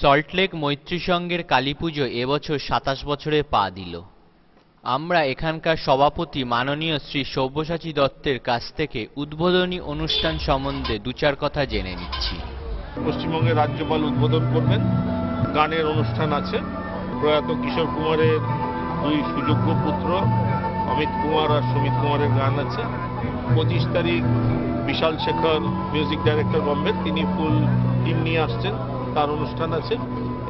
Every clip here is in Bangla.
সল্টলেক মৈত্রী সংঘের কালীপুজো এবছর ২৭ বছরে পা দিল। আমরা এখানকার সভাপতি মাননীয় শ্রী সব্যসাচী দত্তের কাছ থেকে উদ্বোধনী অনুষ্ঠান সম্বন্ধে দু চার কথা জেনে নিচ্ছি। পশ্চিমবঙ্গের রাজ্যপাল উদ্বোধন করবেন, গানের অনুষ্ঠান আছে। প্রয়াত কিশোর কুমারের দুই সুযোগ্য পুত্র অমিত কুমার আর সুমিত কুমারের গান আছে। 25 তারিখ বিশাল শেখর মিউজিক ডাইরেক্টর বম্বে, তিনি ফুল টিম নিয়ে আসছেন, তার অনুষ্ঠান আছে।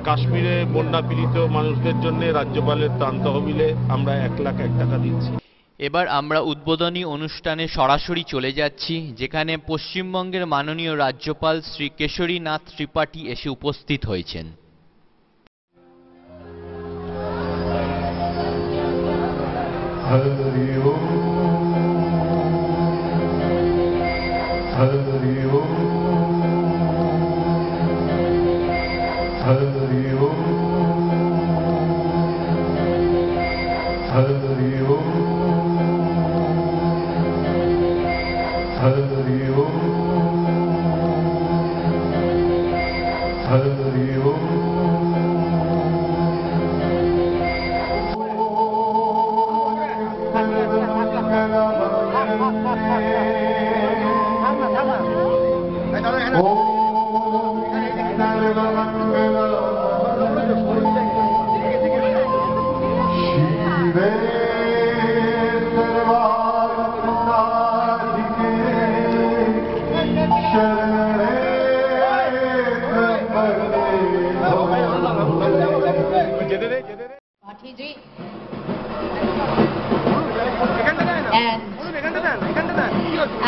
কাশ্মীরে বন্যা পীড়িত মানুষদের জন্য রাজ্যপালের ত্রাণ তহবিলে আমরা 1,01,000 টাকা দিচ্ছি। এবার আমরা উদ্বোধনী অনুষ্ঠানে সরাসরি চলে যাচ্ছি, যেখানে পশ্চিমবঙ্গের মাননীয় রাজ্যপাল শ্রী কেশরীনাথ ত্রিপাঠী এসে উপস্থিত হয়েছেন। হরি ওম হরি ওম হরি ওম হরি ওম হরি ওম হরি ওম।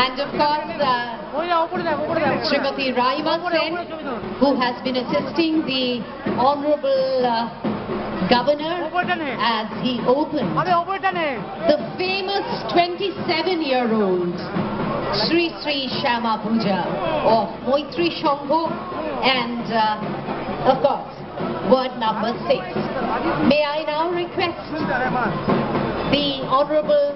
And of course, Srimati Raima Sen, who has been assisting the Honorable Governor as he opened the famous 27-year-old Sri Sri Shama Puja of Moitri Shongho and of course word number 6. May I now request the Honorable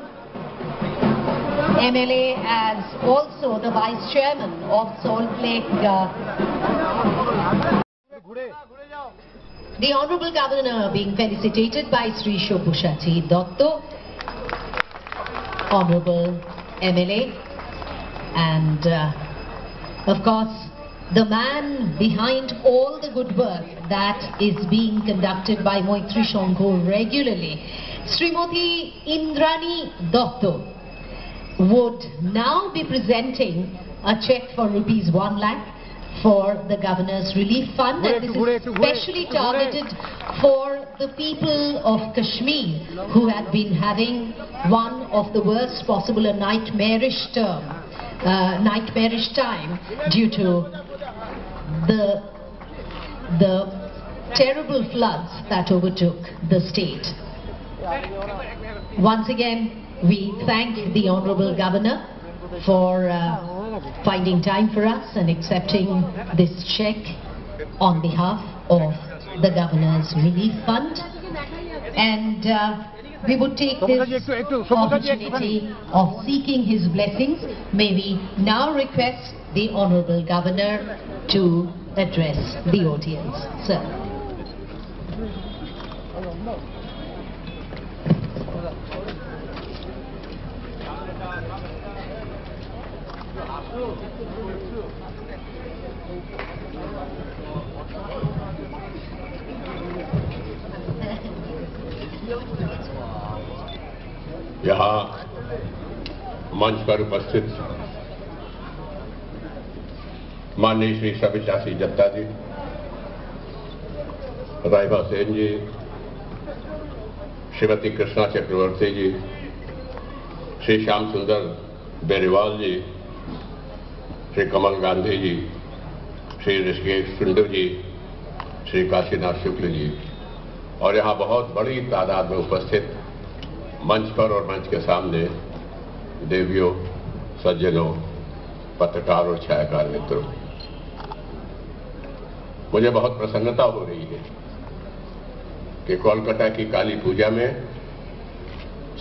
MLA as also the Vice Chairman of Salt Lake, the Honorable Governor being felicitated by Sri Shabhusachi Dotto, Honorable MLA, and of course the man behind all the good work that is being conducted by Moitri Shongho regularly, Srimati Indrani Dotto, would now be presenting a check for ₹1 lakh for the Governor's Relief Fund, and this is specially targeted for the people of Kashmir who had been having one of the worst possible, a nightmarish time due to the terrible floods that overtook the state. Once again, we thank the Honorable Governor for finding time for us and accepting this check on behalf of the Governor's Relief Fund. And we would take this opportunity of seeking his blessings. May we now request the Honorable Governor to address the audience. Sir. यहाँ मंच पर उपस्थित माननीय श्री सब्यसाची दत्ता जी, राइमा सेन जी, श्रीमती कृष्णा चक्रवर्ती जी, श्री श्याम सुंदर बेरीवाल जी, श्री कमल गांधी जी, श्री ऋषिकेश सुंदर जी, श्री काशीनाथ शुक्ल जी, और यहाँ बहुत बड़ी तादाद में उपस्थित मंच पर और मंच के सामने देवियों, सज्जनों, पत्रकार और छायाकार मित्रों, मुझे बहुत प्रसन्नता हो रही है कि कोलकाता की काली पूजा में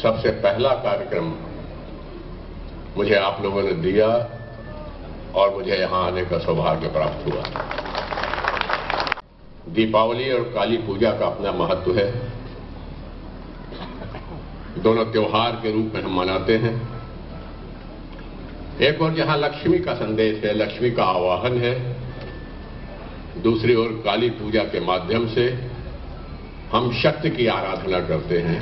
सबसे पहला कार्यक्रम मुझे आप लोगों ने दिया और मुझे यहां आने का सौभाग्य प्राप्त हुआ। दीपावली और काली पूजा का अपना महत्व है। दोनों त्योहार के रूप में हम मनाते हैं। एक ओर जहां लक्ष्मी का संदेश है, लक्ष्मी का आवाहन है, दूसरी ओर काली पूजा के माध्यम से हम शक्ति की आराधना करते हैं,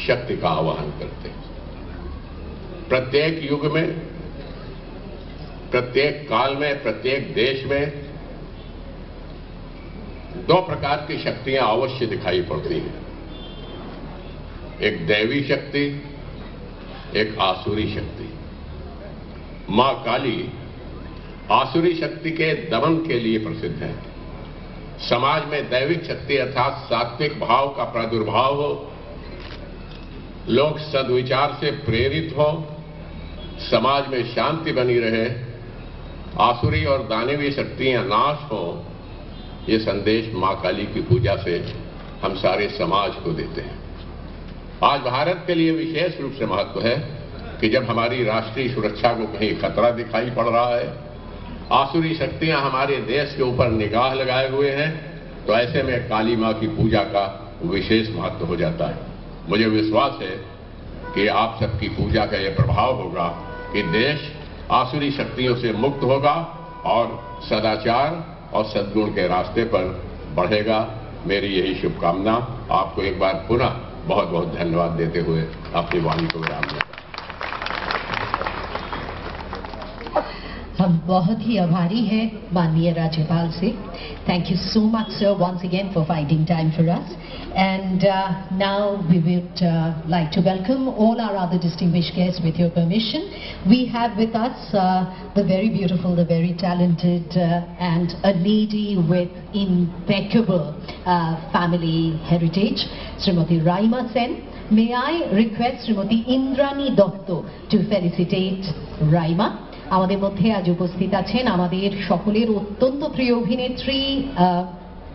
शक्ति का आवाहन करते हैं। प्रत्येक युग में, प्रत्येक काल में, प्रत्येक देश में दो प्रकार की शक्तियां अवश्य दिखाई पड़ती हैं। एक दैवी शक्ति, एक आसुरी शक्ति। मां काली आसुरी शक्ति के दमन के लिए प्रसिद्ध है। समाज में दैविक शक्ति अर्थात सात्विक भाव का प्रादुर्भाव हो, लोग सद्विचार से प्रेरित हो, समाज में शांति बनी रहे, आसुरी और दानवीय शक्तियां नाश हो, ये संदेश मां काली की पूजा से हम सारे समाज को देते हैं। आज भारत के लिए विशेष रूप से महत्व है कि जब हमारी राष्ट्रीय सुरक्षा को कहीं खतरा दिखाई पड़ रहा है, आसुरी शक्तियां हमारे देश के ऊपर निगाह लगाए हुए हैं, तो ऐसे में काली मां की पूजा का विशेष महत्व हो जाता है। मुझे विश्वास है कि आप सबकी पूजा का यह प्रभाव होगा कि देश आसुरी शक्तियों से मुक्त होगा और सदाचार और सद्गुण के रास्ते पर बढ़ेगा। मेरी यही शुभकामना। आपको एक बार पुनः बहुत बहुत धन्यवाद देते हुए अपनी वाणी को विराम देता हूं। हम बहुत ही आभारी हैं माननीय राज्यपाल से। Thank you so much sir once again for finding time for us. And now we would like to welcome all our other distinguished guests with your permission. We have with us the very beautiful, the very talented and a lady with impeccable family heritage, Srimati Raima Sen. May I request Srimati Indrani Dotto to felicitate Raima. আমাদের মধ্যে আজ উপস্থিত আছেন আমাদের সকলের অত্যন্ত প্রিয় অভিনেত্রী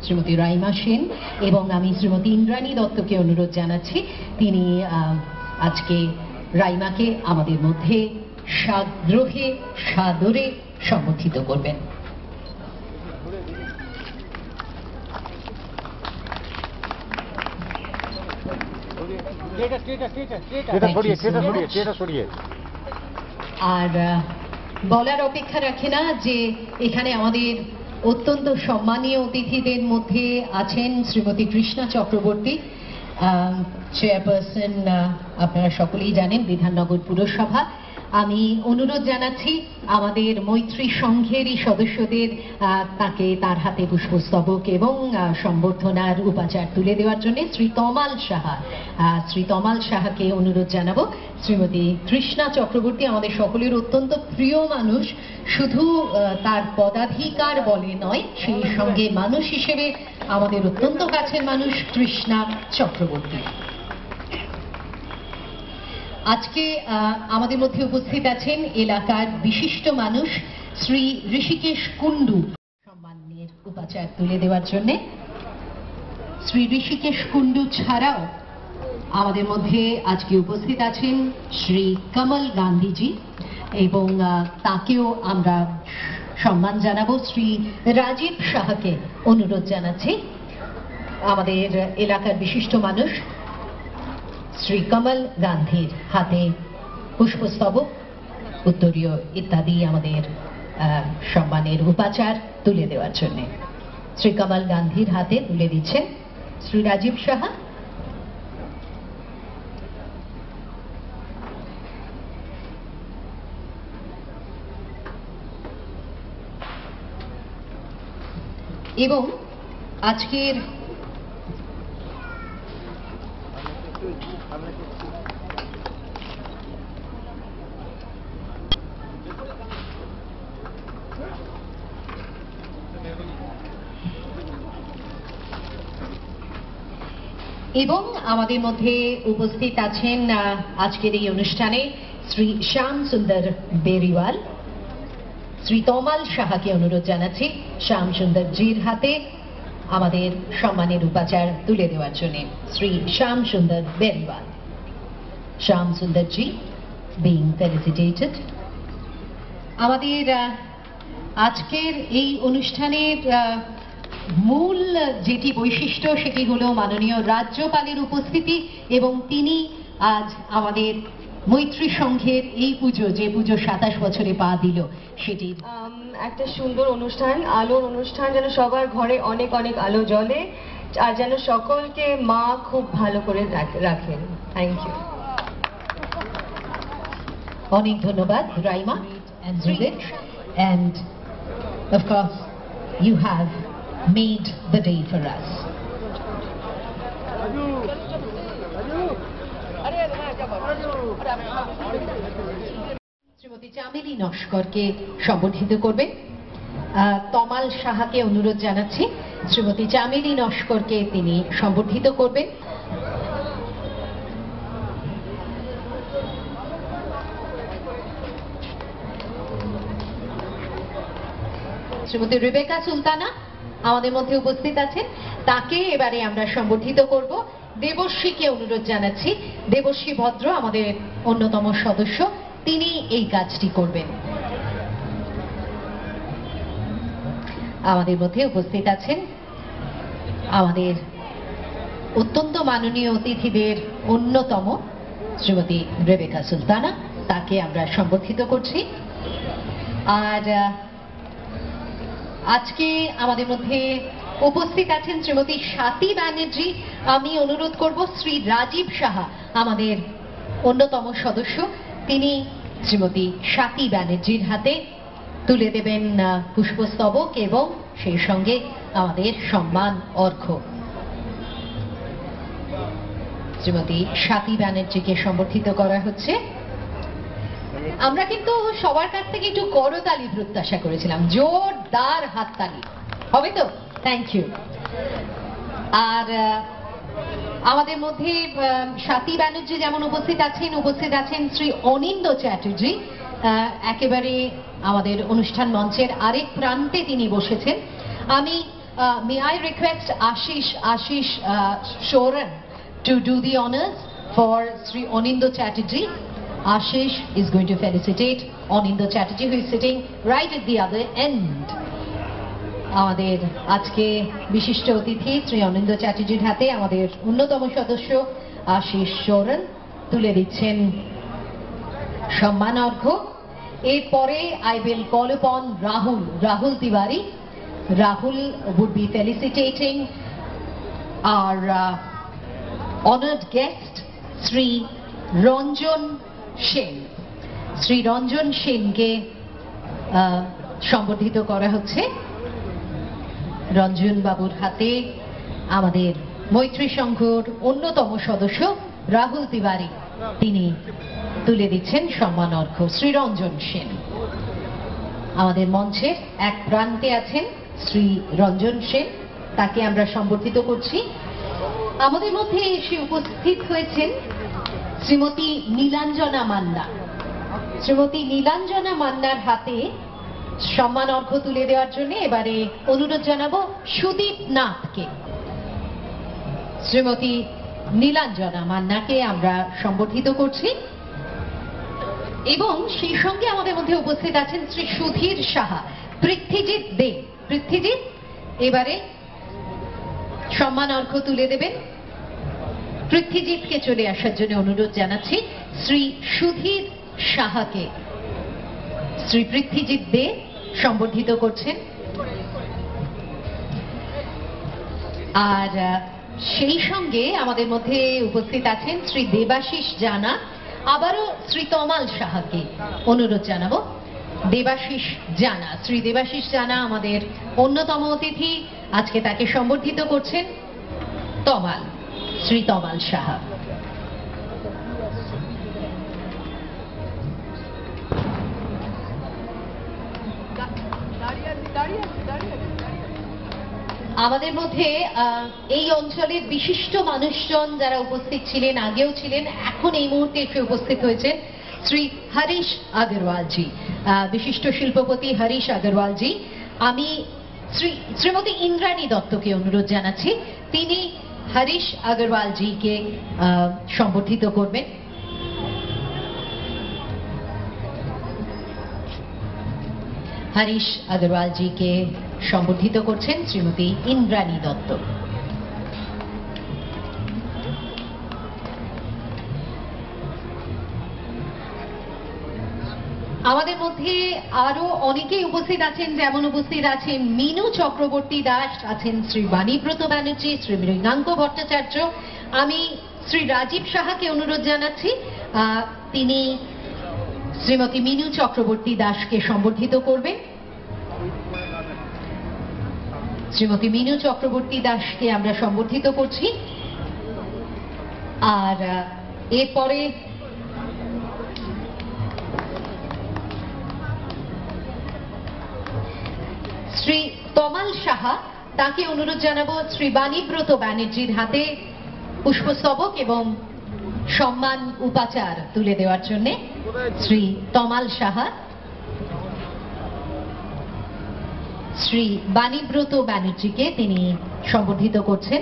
শ্রীমতী রাইমা সেন এবং আমি শ্রীমতী ইন্দ্রাণী দত্তকে অনুরোধ জানাচ্ছি তিনি আজকে রাইমাকে আমাদের মধ্যে সাগ্রহে সাদরে সম্বোধিত করবেন। আর বলার অপেক্ষা রাখে না যে এখানে আমাদের অত্যন্ত সম্মানীয় অতিথিদের মধ্যে আছেন শ্রীমতী কৃষ্ণা চক্রবর্তী, চেয়ারপারসন আপনারা সকলেই জানেন বিধাননগর পুরসভা। আমি অনুরোধ জানাচ্ছি আমাদের মৈত্রী সংঘেরই সদস্যদের তাকে তার হাতে পুষ্পস্তবক এবং সম্বর্ধনার উপাচার তুলে দেওয়ার জন্য শ্রী তমাল সাহাকে অনুরোধ জানাবো। শ্রীমতী কৃষ্ণা চক্রবর্তী আমাদের সকলের অত্যন্ত প্রিয় মানুষ, শুধু তার পদাধিকার বলে নয়, সেই সঙ্গে মানুষ হিসেবে আমাদের অত্যন্ত কাছের মানুষ কৃষ্ণা চক্রবর্তী। আজকে আমাদের মধ্যে উপস্থিত আছেন এলাকার বিশিষ্ট মানুষ শ্রী ঋষিকেশ কুন্ডু সম্মানের উপাচার তুলে দেওয়ার জন্য। শ্রী ঋষিকেশ কুন্ডু ছাড়াও আমাদের মধ্যে আজকে উপস্থিত আছেন শ্রী কমল গান্ধীজি এবং তাকেও আমরা সম্মান জানাবো। শ্রী রাজীব সাহাকে অনুরোধ জানাচ্ছি আমাদের এলাকার বিশিষ্ট মানুষ শ্রী কমল গান্ধীর হাতে পুষ্পস্তবক, উত্তরীয় ইত্যাদি আমাদের সম্মানের উপাচার তুলে দেওয়ার জন্য শ্রী কমল গান্ধীর হাতে তুলে দিচ্ছেন শ্রী রাজীব সাহা। এবং আজকের এবং আমাদের মধ্যে উপস্থিত আছেন আজকের এই অনুষ্ঠানে শ্রী শ্যাম সুন্দর বেরিওয়াল। শ্রী তমাল সাহাকে অনুরোধ জানাচ্ছি শ্যাম সুন্দর জির হাতে আমাদের সম্মানের উপাচার তুলে দেওয়ার জন্য। শ্রী শ্যাম সুন্দর বেরিওয়াল। শ্যাম সুন্দর জি বিং ফেলিসিটেটেড। আমাদের আজকের এই অনুষ্ঠানের মূল যেটি বৈশিষ্ট্য সেটি হলো মাননীয় রাজ্যপালের উপস্থিতি, এবং তিনি আজ আমাদের মৈত্রী সংঘের এই পুজো, যে পুজো 27 বছরে পা দিল, সেটির একটা সুন্দর অনুষ্ঠান, আলোর অনুষ্ঠান, যেন সবার ঘরে অনেক অনেক আলো জ্বলে, আর যেন সকলকে মা খুব ভালো করে রাখেন। Thank you. অনেক ধন্যবাদ Raima and Ridit, and of course you have made the day for us. Shrimati চামেলি নস্করকে সম্বোধিত করবেন। তমাল সাহাকে অনুরোধ জানাচ্ছি শ্রীমতী চামেলি নস্করকে তিনি সম্বোধিত করবেন। শ্রীমতী রেবেকা সুলতানা আমাদের মধ্যে উপস্থিত আছেন, তাকে এবারে আমরা সম্বোধিত করব। দেবশ্রীকে অনুরোধ জানাচ্ছি, দেবশ্রী ভদ্র আমাদের অন্যতম সদস্য, তিনি এই কাজটি করবেন। আমাদের মধ্যে উপস্থিত আছেন আমাদের অত্যন্ত মাননীয় অতিথিদের অন্যতম শ্রীমতী রেবেকা সুলতানা, তাকে আমরা সম্বোধিত করছি। আর আজকে আমাদের মধ্যে উপস্থিত আছেন শ্রীমতী স্বাতী ব্যানার্জি। আমি অনুরোধ করব শ্রী রাজীব সাহা আমাদের অন্যতম সদস্য, তিনি শ্রীমতী স্বাতী ব্যানার্জির হাতে তুলে দেবেন পুষ্পস্তবক এবং সেই সঙ্গে আমাদের সম্মান অর্ঘ্য। শ্রীমতী স্বাতী ব্যানার্জিকে সম্বর্ধিত করা হচ্ছে। আমরা কিন্তু সবার কাছ থেকে একটু করতালি প্রত্যাশা করেছিলাম, জোরদার হাততালি হবে তো? Thank you. আর আমাদের মধ্যে স্বাতী ব্যানার্জি যেমন উপস্থিত আছেন শ্রী অনিন্দ চ্যাটার্জি, একেবারে আমাদের অনুষ্ঠান মঞ্চের আরেক প্রান্তে তিনি বসেছেন। আমি may I request Ashish Soren to do the honors for Sri Onindo Chatterjee. Ashish is going to felicitate Onindo Chatterjee, who is sitting right at the other end. আমাদের আজকে বিশিষ্ট অতিথি শ্রী অনিন্দ চ্যাটার্জির হাতে আমাদের অন্যতম সদস্য আশিস সোরেন তুলে দিচ্ছেন সম্মান অর্ঘ্য। এরপরে I will call upon Rahul Tiwari. Rahul would be felicitating our honored guest Sri Ranjan Sen. Sri Ranjan Senকে সম্বোধিত করা হচ্ছে। রঞ্জন বাবুর হাতে আমাদের মৈত্রী সংঘর অন্যতম সদস্য রাহুল তিওয়ারি, তিনি তুলে দিচ্ছেন সম্মান অর্ঘ্য। শ্রী রঞ্জন সেন আমাদের মঞ্চের এক প্রান্তে আছেন শ্রী রঞ্জন সেন, তাকে আমরা সম্বোধিত করছি। আমাদের মধ্যে এসে উপস্থিত হয়েছেন শ্রীমতী নীলাঞ্জনা মান্না। শ্রীমতী নীলাঞ্জনা মান্নার হাতে সম্মান অর্ঘ্য তুলে দেওয়ার জন্য এবারে অনুরোধ জানাবো সুদীপ নাথকে। শ্রীমতী নীলাঞ্জনা মান্নাকে আমরা সম্বোধিত করছি, এবং সেই সঙ্গে আমাদের মধ্যে উপস্থিত আছেন শ্রী সুধীর সাহা, পৃথ্বীজিৎ দে। পৃথ্বীজিৎ এবারে সম্মান অর্ঘ্য তুলে দেবেন। পৃথ্বীজিৎকে চলে আসার জন্য অনুরোধ জানাচ্ছি। শ্রী সুধীর সাহাকে শ্রী পৃথ্বীজিৎ দে সম্বোধিত করছেন। আর সেই সঙ্গে আমাদের মধ্যে উপস্থিত আছেন শ্রী দেবাশিস জানা। আবারও শ্রী তমাল সাহাকে অনুরোধ জানাবো। দেবাশিস জানা, শ্রী দেবাশিস জানা আমাদের অন্যতম অতিথি, আজকে তাকে সম্বোধিত করছেন তমাল, শ্রী তমাল সাহা। আমাদের মধ্যে এই অঞ্চলের বিশিষ্ট মানুষজন যারা উপস্থিত ছিলেন, আগেও ছিলেন, এখন এই মুহূর্তে এসে উপস্থিত হয়েছেন শ্রী হরিশ আগরওয়ালজি, বিশিষ্ট শিল্পপতি হরিশ আগরওয়ালজি। আমি শ্রীমতী ইন্দ্রাণী দত্তকে অনুরোধ জানাচ্ছি, তিনি হরিশ আগরওয়ালজিকে সম্বোধিত করবেন। হরিশ আগরওয়ালজিকে সম্বর্ধিত করছেন শ্রীমতী ইন্দ্রাণী দত্ত। আমাদের মধ্যে আরো অনেকেই উপস্থিত আছেন, যেমন উপস্থিত আছেন মিনু চক্রবর্তী দাস, আছেন শ্রী বাণীব্রত ব্যানার্জি, শ্রী মৃগাঙ্ক ভট্টাচার্য। আমি শ্রী রাজীব সাহাকে অনুরোধ জানাচ্ছি তিনি শ্রীমতী মিনু চক্রবর্তী দাসকে সম্বর্ধিত করবেন। শ্রীমতী মিনু চক্রবর্তী দাসকে আমরা সম্বর্ধিত করছি। আর এরপরে শ্রী তমাল সাহা, তাকে অনুরোধ জানাবো শ্রী বাণীব্রত ব্যানার্জির হাতে পুষ্পস্তবক এবং সম্মান উপাচার তুলে দেওয়ার জন্য। শ্রী তমাল সাহা শ্রী বাণীব্রত ব্যানার্জিকে তিনি সম্বর্ধিত করছেন।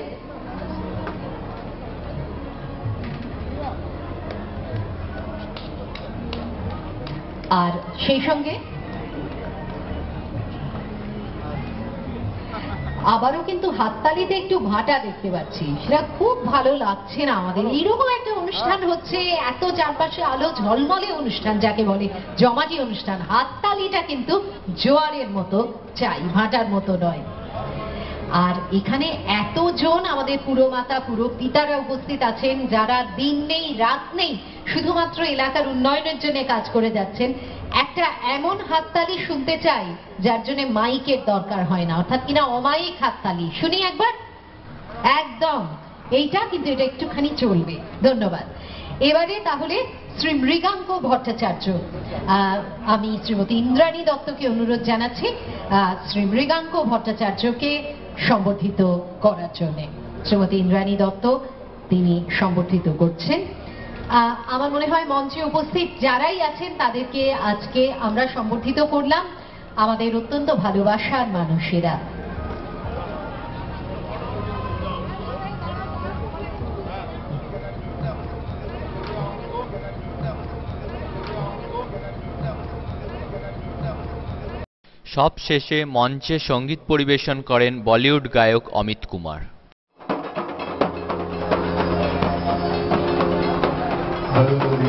আর সেই সঙ্গে আবারও কিন্তু হাততালিতে একটু ভাটা দেখতে পাচ্ছি, সেটা খুব ভালো লাগছে না আমাদের। এইরকম একটা অনুষ্ঠান হচ্ছে, এত চারপাশে আলো ঝলমলে অনুষ্ঠান, যাকে বলে জমাটি অনুষ্ঠান, হাততালিটা কিন্তু জোয়ারের মতো চাই, ভাটার মতো নয়। আর এখানে এতজন আমাদের পুরমাতা পুরপিতারা উপস্থিত আছেন, যারা দিন নেই রাত নেই শুধুমাত্র এলাকার উন্নয়নের জন্য কাজ করে যাচ্ছেন। একটা এমন হাততালি শুনতে চাই যার জন্য মাইকের দরকার হয় না, অর্থাৎ কিনা অমায়িক হাততালি। শুনি একবার, একদম এইটা, কিন্তু এটা একটুখানি চলবে। ধন্যবাদ। এবারে তাহলে শ্রী মৃগাঙ্ক ভট্টাচার্য, আমি শ্রীমতী ইন্দ্রাণী দত্তকে অনুরোধ জানাচ্ছি শ্রী মৃগাঙ্ক ভট্টাচার্যকে সম্বর্ধিত করার জন্য। শ্রীমতী ইন্দ্রাণী দত্ত তিনি সম্বর্ধিত করছেন। আমার মনে হয় মঞ্চে উপস্থিত যারাই আছেন তাদেরকে আজকে আমরা সম্বর্ধিত করলাম, আমাদের অত্যন্ত ভালোবাসার মানুষেরা। সব শেষে মঞ্চে সঙ্গীত পরিবেশন করেন বলিউড গায়ক অমিত কুমার। Hallelujah.